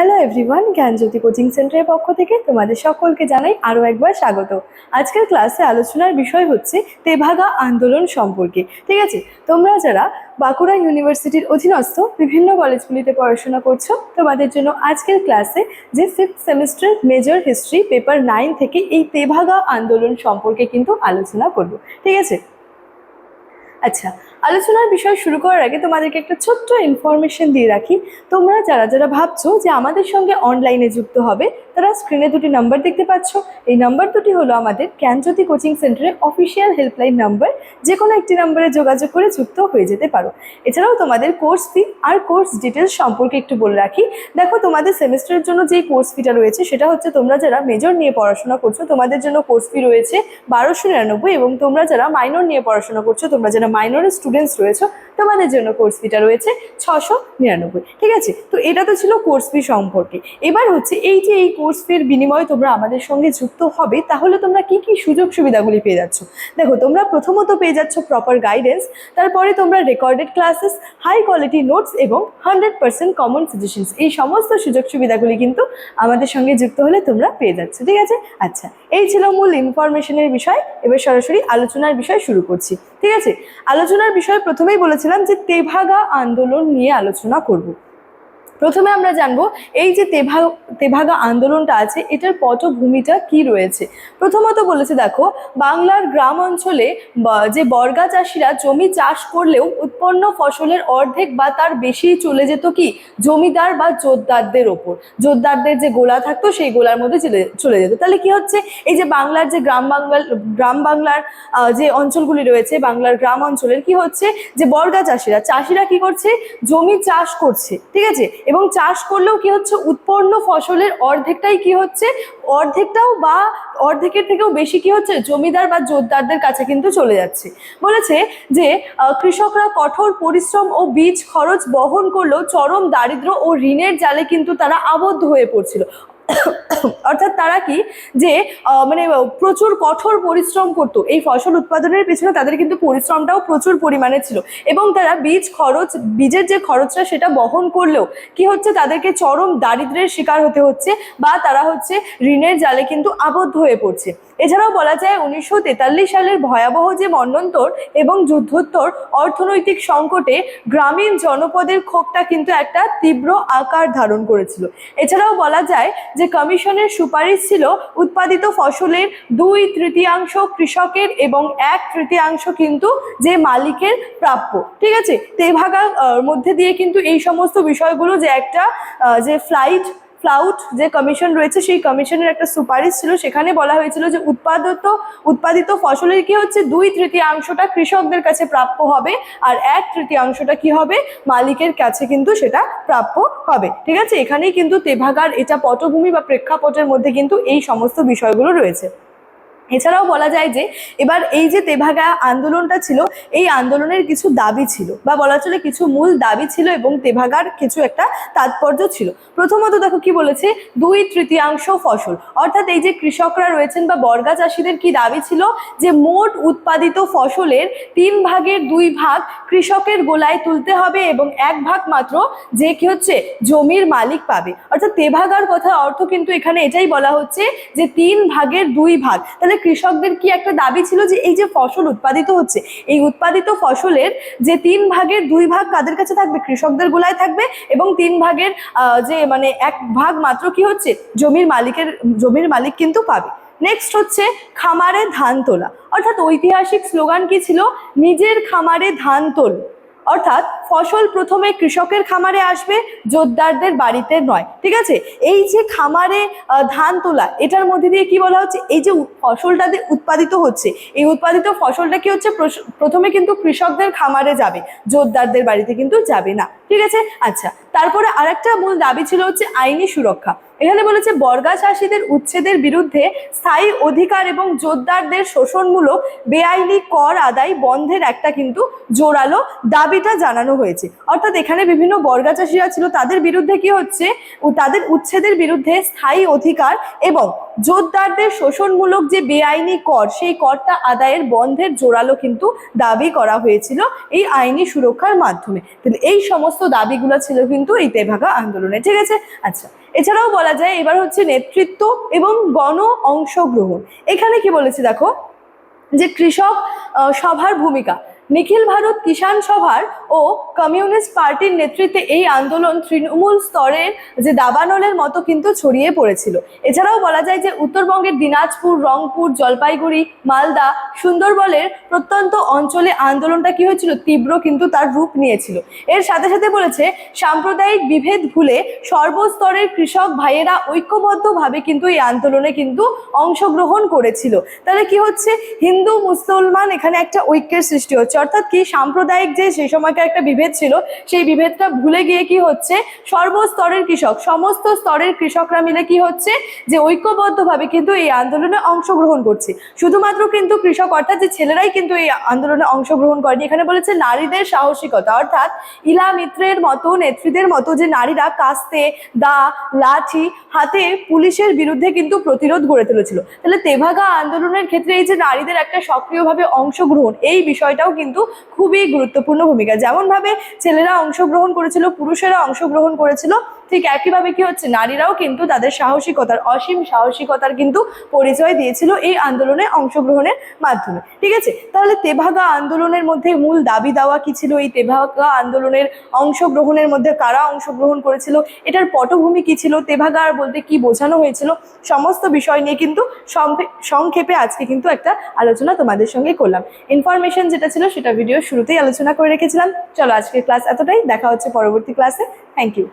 Hello everyone, জ্ঞানজ্যোতি coaching সেন্টারের পক্ষ থেকে তোমাদের সকলকে জানাই আরও একবার স্বাগত। আজকের ক্লাসে আলোচনার বিষয় হচ্ছে তেভাগা আন্দোলন সম্পর্কে। ঠিক আছে, তোমরা যারা বাঁকুড়া ইউনিভার্সিটির অধীনস্থ বিভিন্ন কলেজগুলিতে পড়াশোনা করছো, তোমাদের জন্য আজকের ক্লাসে যে 5th semester major history paper 9 থেকে এই তেভাগা আন্দোলন সম্পর্কে কিন্তু আলোচনা করব। ঠিক আছে, আচ্ছা, আলোচনার বিষয় শুরু করার আগে তোমাদেরকে একটা ছোট্ট ইনফরমেশন দিয়ে রাখি। তোমরা যারা যারা ভাবছো যে আমাদের সঙ্গে অনলাইনে যুক্ত হবে, তারা স্ক্রিনে দুটি নাম্বার দেখতে পাচ্ছ। এই নাম্বার দুটি হলো আমাদের জ্ঞানজ্যোতি কোচিং সেন্টারের অফিসিয়াল হেল্পলাইন নাম্বার। যে কোনো একটি নাম্বারে যোগাযোগ করে যুক্ত হয়ে যেতে পারো। এছাড়াও তোমাদের কোর্স ফি আর কোর্স ডিটেলস সম্পর্কে একটু বলে রাখি। দেখো, তোমাদের সেমিস্টারের জন্য যে কোর্স ফিটা রয়েছে সেটা হচ্ছে, তোমরা যারা মেজর নিয়ে পড়াশোনা করছো তোমাদের জন্য কোর্স ফি রয়েছে 1299, এবং তোমরা যারা মাইনর নিয়ে পড়াশোনা করছো, তোমরা যারা মাইনরের স্টুডেন্টস রয়েছে, তোমাদের জন্য কোর্স ফিটা রয়েছে 699। ঠিক আছে, তো এটা তো ছিল কোর্স ফি সম্পর্কে। এবার হচ্ছে এই যে এই কোর্স ফির বিনিময়ে তোমরা আমাদের সঙ্গে যুক্ত হবে, তাহলে তোমরা কি কি সুযোগ সুবিধাগুলি পেয়ে যাচ্ছ। দেখো, তোমরা প্রথমত পেয়ে যাচ্ছ প্রপার গাইডেন্স, তারপরে তোমরা recorded classes, high quality notes এবং 100% কমন সাজেশনস। এই সমস্ত সুযোগ সুবিধাগুলি কিন্তু আমাদের সঙ্গে যুক্ত হলে তোমরা পেয়ে যাচ্ছ। ঠিক আছে, আচ্ছা, এই ছিল মূল ইনফরমেশনের বিষয়। এবার সরাসরি আলোচনার বিষয় শুরু করছি। ঠিক আছে, আলোচনার বিষয় প্রথমেই বলেছিলাম যে তেভাগা আন্দোলন নিয়ে আলোচনা করব। প্রথমে আমরা জানবো এই যে তেভাগা আন্দোলনটা আছে, এটার পটভূমিটা কি রয়েছে। প্রথমত বলেছে, দেখো, বাংলার গ্রাম অঞ্চলে যে বর্গা চাষিরা জমি চাষ করলেও উৎপন্ন ফসলের অর্ধেক বা তার বেশি চলে যেত কি জমিদার বা জোতদারদের ওপর। জোতদারদের যে গোলা থাকতো সেই গোলার মধ্যে চলে যেত। তাহলে কি হচ্ছে, এই যে বাংলার যে গ্রাম বাংলার যে অঞ্চলগুলি রয়েছে, বাংলার গ্রাম অঞ্চলের কি হচ্ছে, যে বর্গা চাষিরা কি করছে, জমি চাষ করছে। ঠিক আছে, এবং চাষ করলেও কি হচ্ছে, উৎপন্ন ফসলের অর্ধেকটাই কি হচ্ছে, অর্ধেকটাও বা অর্ধেকের থেকেও বেশি কি হচ্ছে, জমিদার বা জোতদারদের কাছে কিন্তু চলে যাচ্ছে। বলেছে যে কৃষকরা কঠোর পরিশ্রম ও বীজ খরচ বহন করলেও চরম দারিদ্র ও ঋণের জালে কিন্তু তারা আবদ্ধ হয়ে পড়ছিল। অর্থাৎ তারা কি যে মানে প্রচুর কঠোর পরিশ্রম করতো এই ফসল উৎপাদনের পেছনে, তাদের কিন্তু পরিশ্রমটাও প্রচুর পরিমাণে ছিল, এবং তারা বীজের যে খরচটা সেটা বহন করলেও কি হচ্ছে, তাদেরকে চরম দারিদ্র্যের শিকার হতে হচ্ছে, বা তারা হচ্ছে ঋণের জালে কিন্তু আবদ্ধ হয়ে পড়ছে। এছাড়াও বলা যায় 1943 সালের ভয়াবহ যে মন্বন্তর এবং যুদ্ধোত্তর অর্থনৈতিক সংকটে গ্রামীণ জনপদের ক্ষোভটা কিন্তু একটা তীব্র আকার ধারণ করেছিল। এছাড়াও বলা যায় যে কমিশনের সুপারিশ ছিল উৎপাদিত ফসলের 2/3 কৃষকের এবং 1/3 কিন্তু যে মালিকের প্রাপ্য। ঠিক আছে, তেভাগা মধ্যে দিয়ে কিন্তু এই সমস্ত বিষয়গুলো যে একটা যে ফ্লাউট যে কমিশন রয়েছে, সেই কমিশনের একটা সুপারিশ ছিল। সেখানে বলা হয়েছিল যে উৎপাদিত ফসলের কি হচ্ছে, 2/3 কৃষকদের কাছে প্রাপ্য হবে, আর 1/3 কি হবে, মালিকের কাছে কিন্তু সেটা প্রাপ্য হবে। ঠিক আছে, এখানেই কিন্তু তেভাগার এটা পটভূমি বা প্রেক্ষাপটের মধ্যে কিন্তু এই সমস্ত বিষয়গুলো রয়েছে। এছাড়াও বলা যায় যে এবার এই যে তেভাগা আন্দোলনটা ছিল, এই আন্দোলনের কিছু দাবি ছিল, বা বলা চলে কিছু মূল দাবি ছিল, এবং তেভাগার কিছু একটা তাৎপর্য ছিল। প্রথমত দেখো কি বলেছে, 2/3 ফসল, অর্থাৎ এই যে কৃষকরা রয়েছেন বা বর্গা চাষিদের কি দাবি ছিল, যে মোট উৎপাদিত ফসলের 3/2 কৃষকের গোলায় তুলতে হবে, এবং 1 ভাগ মাত্র যে কি হচ্ছে, জমির মালিক পাবে। অর্থাৎ তেভাগার কথা অর্থ কিন্তু এখানে এটাই বলা হচ্ছে যে 3/2। তাহলে কৃষকদের কি একটা দাবি ছিল, যে এই যে ফসল উৎপাদিত হচ্ছে, এই উৎপাদিত ফসলের যে 3/2 কাদের কাছে থাকবে, কৃষকদের গোলায় থাকবে, এবং 3 যে মানে 1 ভাগ মাত্র কি হচ্ছে, জমির মালিক কিন্তু পাবে। নেক্সট হচ্ছে খামারে ধান তোলা, অর্থাৎ ঐতিহাসিক স্লোগান কি ছিল, নিজের খামারে ধান তোল। অর্থাৎ ফসল প্রথমে কৃষকের খামারে আসবে, জোতদারদের বাড়িতে নয়। ঠিক আছে, এই যে খামারে ধান তোলা, এটার মধ্যে দিয়ে কি বলা হচ্ছে, এই যে ফসলটা উৎপাদিত হচ্ছে, এই উৎপাদিত ফসলটা কি হচ্ছে, প্রথমে কিন্তু কৃষকদের খামারে যাবে, জোতদারদের বাড়িতে কিন্তু যাবে না। ঠিক আছে, আচ্ছা, তারপরে আরেকটা মূল দাবি ছিল হচ্ছে আইনি সুরক্ষা। এখানে বলেছে বর্গা চাষিদের উচ্ছেদের বিরুদ্ধে স্থায়ী অধিকার এবং জোতদারদের শোষণমূলক বেআইনি কর আদায় বন্ধের একটা কিন্তু জোরালো দাবিটা জানানো চালানো হয়েছে। অর্থাৎ এখানে বিভিন্ন বর্গা চাষিরা ছিল, তাদের বিরুদ্ধে কি হচ্ছে, তাদের উচ্ছেদের বিরুদ্ধে স্থায়ী অধিকার এবং জোতদারদের শোষণমূলক যে বেআইনি কর, সেই করটা আদায়ের বন্ধের জোরালো কিন্তু দাবি করা হয়েছিল এই আইনি সুরক্ষার মাধ্যমে। তাহলে এই সমস্ত দাবিগুলো ছিল কিন্তু এই তেভাগা আন্দোলনে, ঠিক আছে। আচ্ছা, এছাড়াও বলা যায় এবার হচ্ছে নেতৃত্ব এবং গণ অংশগ্রহণ। এখানে কি বলেছে দেখো, যে কৃষক সভার ভূমিকা। নিখিল ভারত কিষাণ সভার ও কমিউনিস্ট পার্টির নেতৃত্বে এই আন্দোলন তৃণমূল স্তরের যে দাবানলের মতো কিন্তু ছড়িয়ে পড়েছিল। এছাড়াও বলা যায় যে উত্তরবঙ্গের দিনাজপুর, রংপুর, জলপাইগুড়ি, মালদা, সুন্দরবনের প্রত্যন্ত অঞ্চলে আন্দোলনটা কি হয়েছিল, তীব্র কিন্তু তার রূপ নিয়েছিল। এর সাথে সাথে বলেছে সাম্প্রদায়িক বিভেদ ভুলে সর্বস্তরের কৃষক ভাইয়েরা ঐক্যবদ্ধভাবে কিন্তু এই আন্দোলনে কিন্তু অংশগ্রহণ করেছিল। তাহলে কি হচ্ছে, হিন্দু মুসলমান এখানে একটা ঐক্যের সৃষ্টি হচ্ছে। অর্থাৎ কি, সাম্প্রদায়িক যে সেই সময়কার একটা বিভেদ ছিল, সেই বিভেদটা ভুলে গিয়ে কি হচ্ছে, সর্বস্তরের কৃষক, সমস্ত স্তরের কৃষকরা মিলে কি হচ্ছে, যে ঐক্যবদ্ধভাবে কিন্তু এই আন্দোলনে অংশগ্রহণ করছে। শুধুমাত্র কিন্তু কৃষক অর্থাৎ যে ছেলেরাই কিন্তু এই আন্দোলনে অংশগ্রহণ করেনি, এখানে বলেছে নারীদের সাহসিকতা। অর্থাৎ ইলা মিত্রের মতো নেত্রীদের মতো যে নারীরা কাস্তে, দা, লাঠি হাতে পুলিশের বিরুদ্ধে কিন্তু প্রতিরোধ গড়ে তুলেছিল। তাহলে তেভাগা আন্দোলনের ক্ষেত্রে এই যে নারীদের একটা সক্রিয়ভাবে অংশগ্রহণ, এই বিষয়টাও কিন্তু খুবই গুরুত্বপূর্ণ ভূমিকা। যেমন ভাবে ছেলেরা অংশগ্রহণ করেছিল, পুরুষেরা অংশগ্রহণ করেছিল, ঠিক একইভাবে কি হচ্ছে, নারীরাও কিন্তু তাদের সাহসিকতার, অসীম সাহসিকতার কিন্তু পরিচয় দিয়েছিল এই আন্দোলনে অংশগ্রহণের মাধ্যমে, ঠিক আছে। তাহলে তেভাগা আন্দোলনের মধ্যে মূল দাবি দাওয়া কি ছিল, এই তেভাগা আন্দোলনের অংশগ্রহণের মধ্যে কারা অংশগ্রহণ করেছিল, এটার পটভূমি কি ছিল, তেভাগা বলতে কি বোঝানো হয়েছিল, সমস্ত বিষয় নিয়ে কিন্তু সংক্ষেপে আজকে কিন্তু একটা আলোচনা তোমাদের সঙ্গে করলাম। ইনফরমেশন যেটা ছিল সেটা ভিডিও শুরুতেই আলোচনা করে রেখেছিলাম। চলো, আজকের ক্লাস এতটাই, দেখা হচ্ছে পরবর্তী ক্লাসে। Thank you.